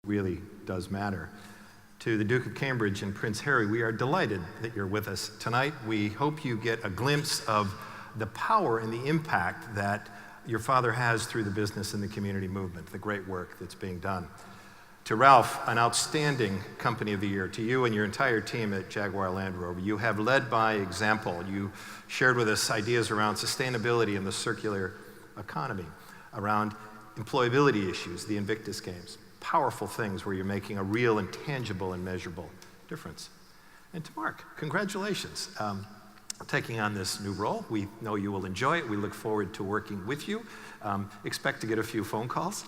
really does matter. To the Duke of Cambridge and Prince Harry, we are delighted that you're with us tonight. We hope you get a glimpse of the power and the impact that your father has through the business and the community movement, the great work that's being done. To Ralph, an outstanding Company of the Year. To you and your entire team at Jaguar Land Rover, you have led by example. You shared with us ideas around sustainability and the circular economy, around employability issues, the Invictus Games. Powerful things where you're making a real and tangible and measurable difference. And to Mark, congratulations. Taking on this new role. We know you will enjoy it. We look forward to working with you. Expect to get a few phone calls.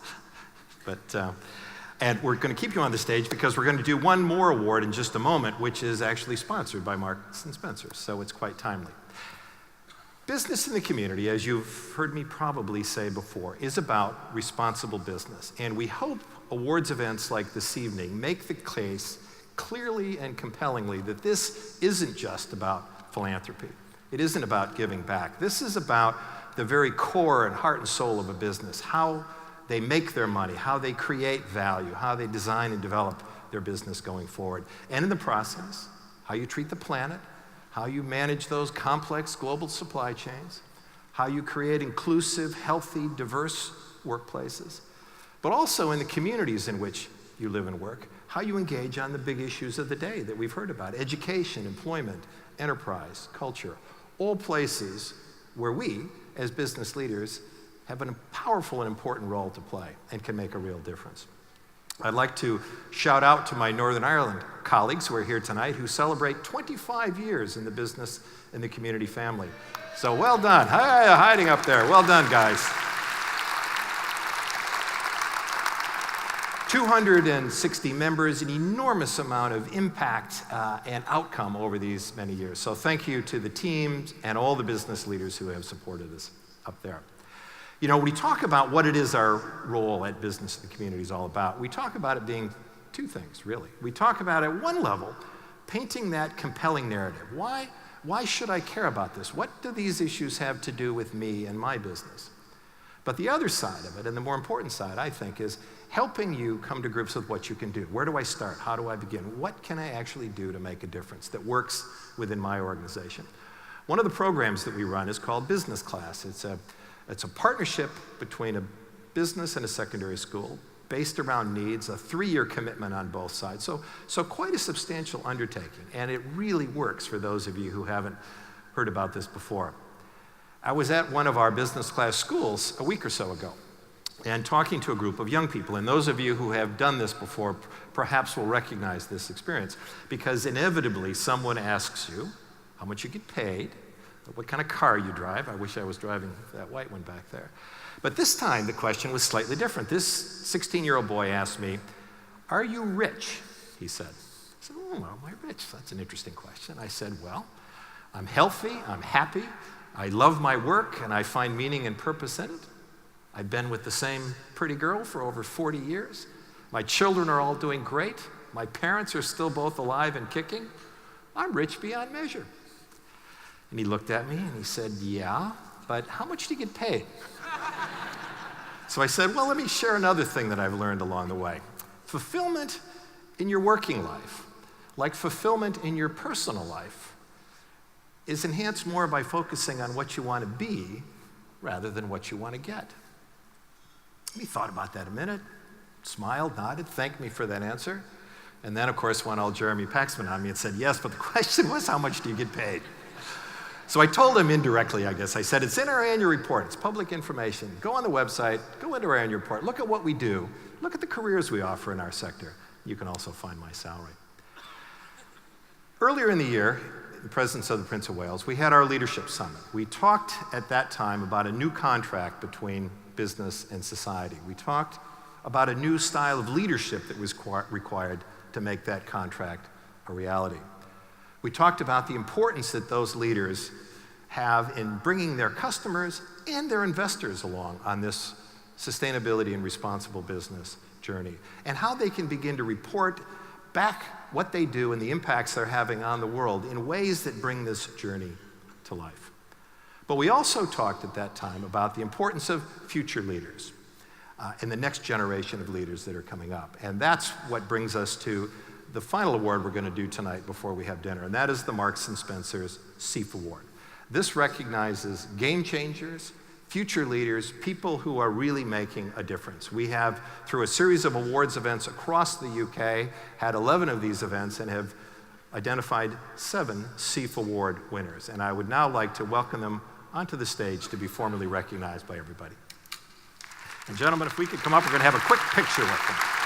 And we're going to keep you on the stage because we're going to do one more award in just a moment, which is actually sponsored by Marks & Spencer, so it's quite timely. Business in the community, as you've heard me probably say before, is about responsible business. And we hope awards events like this evening make the case clearly and compellingly that this isn't just about philanthropy. It isn't about giving back. This is about the very core and heart and soul of a business, how they make their money, how they create value, how they design and develop their business going forward. And in the process, how you treat the planet, how you manage those complex global supply chains, how you create inclusive, healthy, diverse workplaces, but also in the communities in which you live and work, how you engage on the big issues of the day that we've heard about: education, employment, enterprise, culture, all places where we, as business leaders, have a powerful and important role to play and can make a real difference. I'd like to shout out to my Northern Ireland colleagues who are here tonight who celebrate 25 years in the business and the community family. So well done. Hi, hiding up there. Well done, guys. 260 members, an enormous amount of impact and outcome over these many years. So thank you to the teams and all the business leaders who have supported us up there. You know, we talk about what it is our role at Business in the Community is all about. We talk about it being two things, really. We talk about, at one level, painting that compelling narrative. Why should I care about this? What do these issues have to do with me and my business? But the other side of it, and the more important side, I think, is helping you come to grips with what you can do. Where do I start? How do I begin? What can I actually do to make a difference that works within my organization? One of the programs that we run is called Business Class. It's a partnership between a business and a secondary school based around needs, a 3-year commitment on both sides. So quite a substantial undertaking, and it really works for those of you who haven't heard about this before. I was at one of our business class schools a week or so ago and talking to a group of young people, and those of you who have done this before perhaps will recognize this experience, because inevitably someone asks you how much you get paid, what kind of car you drive. I wish I was driving that white one back there. But this time the question was slightly different. This 16-year-old boy asked me, "Are you rich?" he said. I said, "Oh, well, am I rich? That's an interesting question." I said, "Well, I'm healthy, I'm happy, I love my work, and I find meaning and purpose in it. I've been with the same pretty girl for over 40 years. My children are all doing great. My parents are still both alive and kicking. I'm rich beyond measure." And he looked at me and he said, "Yeah, but how much do you get paid?" So I said, "Well, let me share another thing that I've learned along the way. Fulfillment in your working life, like fulfillment in your personal life, is enhanced more by focusing on what you want to be rather than what you want to get." He thought about that a minute, smiled, nodded, thanked me for that answer, and then, of course, went all Jeremy Paxman on me and said, "Yes, but the question was, how much do you get paid?" So I told him indirectly, I guess. I said, "It's in our annual report. It's public information. Go on the website, go into our annual report, look at what we do, look at the careers we offer in our sector. You can also find my salary." Earlier in the year, in the presence of the Prince of Wales, we had our leadership summit. We talked at that time about a new contract between business and society. We talked about a new style of leadership that was required to make that contract a reality. We talked about the importance that those leaders have in bringing their customers and their investors along on this sustainability and responsible business journey, and how they can begin to report back what they do and the impacts they're having on the world in ways that bring this journey to life. But we also talked at that time about the importance of future leaders. and the next generation of leaders that are coming up. And that's what brings us to the final award we're going to do tonight before we have dinner, and that is the Marks and Spencer's SEAF Award. This recognizes game changers, future leaders, people who are really making a difference. We have, through a series of awards events across the UK, had 11 of these events and have identified 7 SEAF Award winners. And I would now like to welcome them onto the stage to be formally recognized by everybody. And gentlemen, if we could come up, we're going to have a quick picture with them.